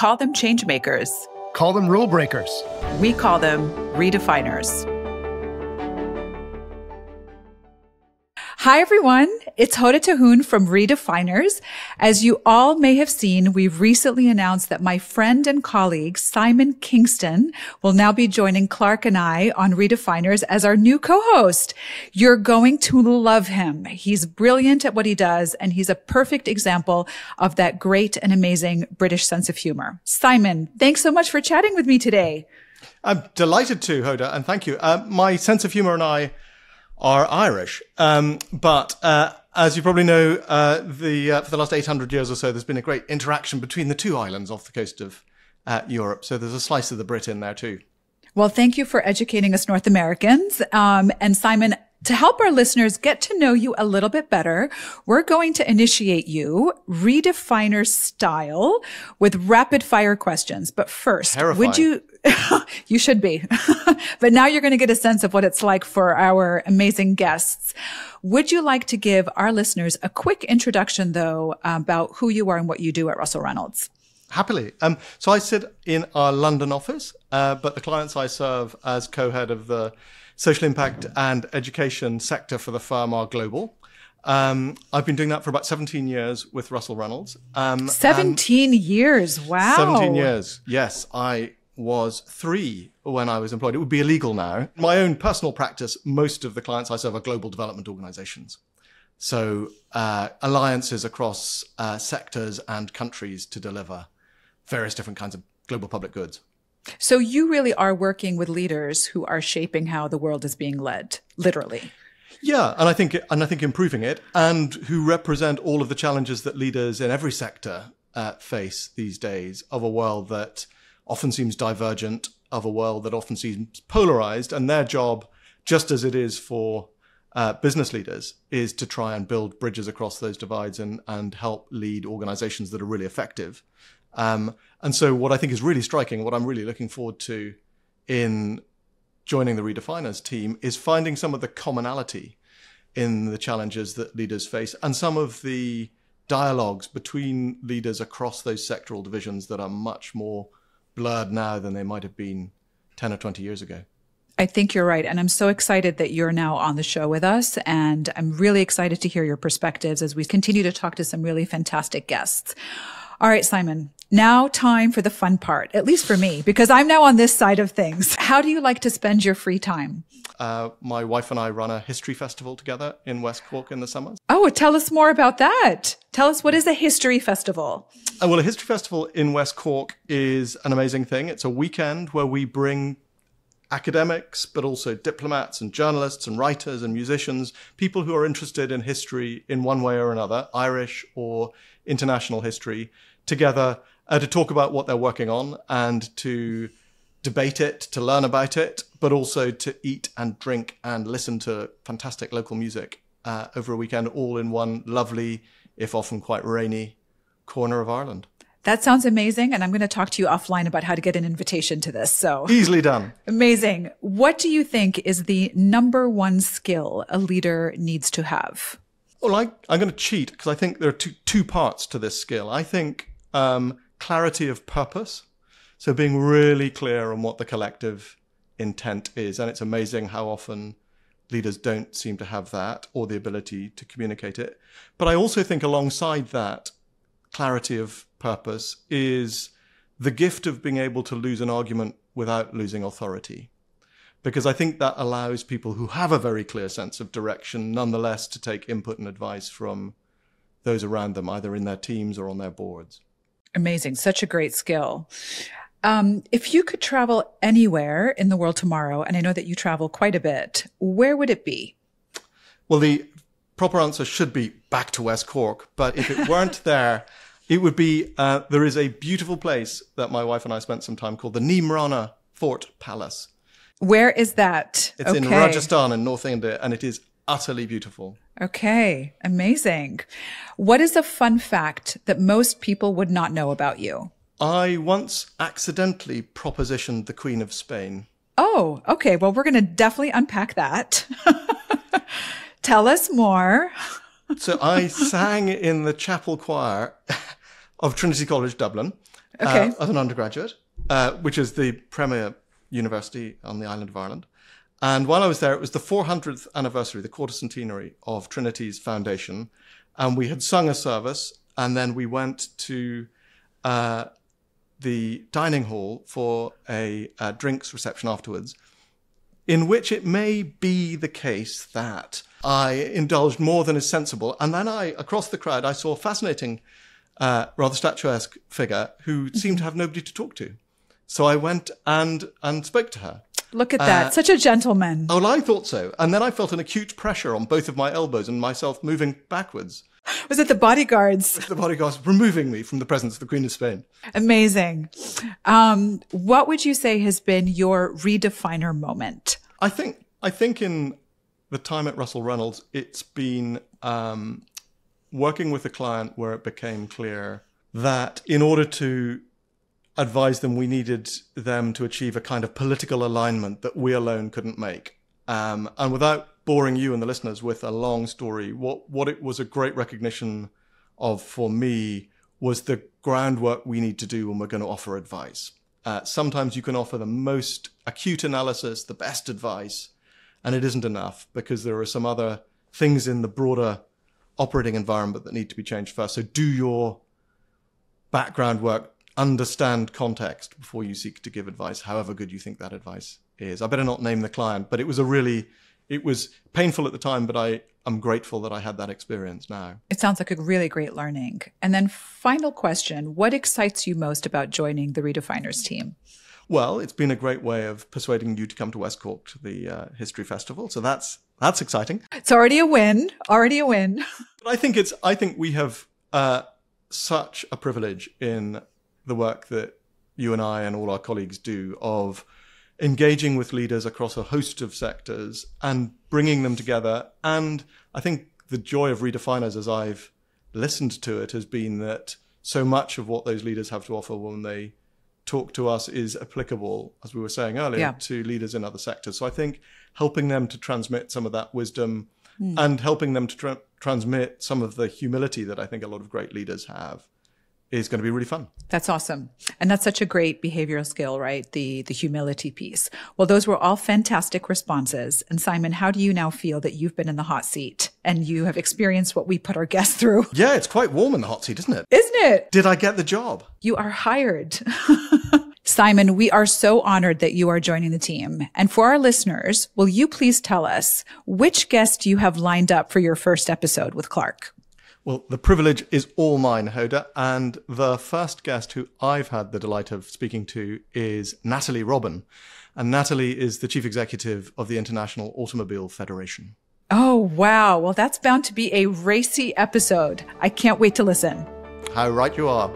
Call them change makers. Call them rule breakers. We call them redefiners. Hi, everyone. It's Hoda Tahoun from Redefiners. As you all may have seen, we've recently announced that my friend and colleague, Simon Kingston, will now be joining Clarke and I on Redefiners as our new co-host. You're going to love him. He's brilliant at what he does, and he's a perfect example of that great and amazing British sense of humor. Simon, thanks so much for chatting with me today. I'm delighted to, Hoda, and thank you. My sense of humor and I are Irish. But as you probably know, for the last 800 years or so, there's been a great interaction between the two islands off the coast of Europe. So there's a slice of the Brit in there too. Well, thank you for educating us North Americans. And Simon, to help our listeners get to know you a little bit better, we're going to initiate you Redefiner style with rapid fire questions. But first, would you, you should be, but now you're going to get a sense of what it's like for our amazing guests. Would you like to give our listeners a quick introduction though, about who you are and what you do at Russell Reynolds? Happily. So I sit in our London office, but the clients I serve as co-head of the social impact and education sector for the firm are global. I've been doing that for about 17 years with Russell Reynolds. 17 years. Wow. 17 years. Yes. I was 3 when I was employed. It would be illegal now. My own personal practice, most of the clients I serve are global development organizations. So alliances across sectors and countries to deliver various different kinds of global public goods. So you really are working with leaders who are shaping how the world is being led, literally. Yeah, and I think improving it, and who represent all of the challenges that leaders in every sector face these days, of a world that often seems divergent, of a world that often seems polarized, and their job, just as it is for business leaders, is to try and build bridges across those divides and help lead organizations that are really effective. And so what I think is really striking, what I'm really looking forward to in joining the Redefiners team, is finding some of the commonality in the challenges that leaders face and some of the dialogues between leaders across those sectoral divisions that are much more blurred now than they might have been 10 or 20 years ago. I think you're right. And I'm so excited that you're now on the show with us. And I'm really excited to hear your perspectives as we continue to talk to some really fantastic guests. All right, Simon, now time for the fun part, at least for me, because I'm now on this side of things. How do you like to spend your free time? My wife and I run a history festival together in West Cork in the summers. Oh, tell us more about that. Tell us, what is a history festival? Well, a history festival in West Cork is an amazing thing. It's a weekend where we bring academics, but also diplomats and journalists and writers and musicians, people who are interested in history in one way or another, Irish or international history, together to talk about what they're working on and to debate it, to learn about it, but also to eat and drink and listen to fantastic local music over a weekend, all in one lovely, if often quite rainy, corner of Ireland. That sounds amazing. And I'm going to talk to you offline about how to get an invitation to this. So easily done. Amazing. What do you think is the number one skill a leader needs to have? Well, I'm going to cheat because I think there are two parts to this skill. I think clarity of purpose. So being really clear on what the collective intent is. And it's amazing how often leaders don't seem to have that or the ability to communicate it. But I also think alongside that clarity of purpose is the gift of being able to lose an argument without losing authority. Because I think that allows people who have a very clear sense of direction, nonetheless, to take input and advice from those around them, either in their teams or on their boards. Amazing. Such a great skill. If you could travel anywhere in the world tomorrow, and I know that you travel quite a bit, where would it be? Well, the proper answer should be back to West Cork. But if it weren't there, it would be, there is a beautiful place that my wife and I spent some time called the Nimrana Fort Palace. Where is that? It's in Rajasthan in North India, and it is utterly beautiful. Okay, amazing. What is a fun fact that most people would not know about you? I once accidentally propositioned the Queen of Spain. Oh, okay. Well, we're going to definitely unpack that. Tell us more. So I sang in the chapel choir of Trinity College Dublin. as an undergraduate, which is the premier university on the island of Ireland. And while I was there, it was the 400th anniversary, the quarter centenary of Trinity's foundation. And we had sung a service, and then we went to the dining hall for a drinks reception afterwards, in which it may be the case that I indulged more than is sensible. And then across the crowd, I saw a fascinating, rather statuesque figure who seemed to have nobody to talk to. So I went and spoke to her. Look at that. Such a gentleman. Oh, well, I thought so. And then I felt an acute pressure on both of my elbows and myself moving backwards. Was it the bodyguards? The bodyguards removing me from the presence of the Queen of Spain. Amazing. What would you say has been your redefiner moment? I think in the time at Russell Reynolds, it's been working with a client where it became clear that in order to advise them, we needed them to achieve a kind of political alignment that we alone couldn't make. And without boring you and the listeners with a long story, what it was a great recognition of for me was the groundwork we need to do when we're going to offer advice. Sometimes you can offer the most acute analysis, the best advice, and it isn't enough because there are some other things in the broader operating environment that need to be changed first. So do your background work, understand context before you seek to give advice, however good you think that advice is. I better not name the client, but it was painful at the time, but I'm grateful that I had that experience now. It sounds like a really great learning. And then final question, what excites you most about joining the Redefiners team? Well, it's been a great way of persuading you to come to West Cork to the History Festival. So that's exciting. It's already a win. But I think we have such a privilege in the work that you and I and all our colleagues do of engaging with leaders across a host of sectors and bringing them together. And I think the joy of Redefiners, as I've listened to it, has been that so much of what those leaders have to offer when they talk to us is applicable, as we were saying earlier, to leaders in other sectors. So I think helping them to transmit some of that wisdom and helping them to transmit some of the humility that I think a lot of great leaders have is going to be really fun. That's awesome. And that's such a great behavioral skill, right? The humility piece. Well, those were all fantastic responses. And Simon, how do you now feel that you've been in the hot seat and you have experienced what we put our guests through? Yeah, it's quite warm in the hot seat, isn't it? Isn't it? Did I get the job? You are hired. Simon, we are so honored that you are joining the team. And for our listeners, will you please tell us which guest you have lined up for your first episode with Clarke? Well, the privilege is all mine, Hoda. And the first guest who I've had the delight of speaking to is Natalie Robin. And Natalie is the chief executive of the International Automobile Federation. Oh, wow. Well, that's bound to be a racy episode. I can't wait to listen. How right you are.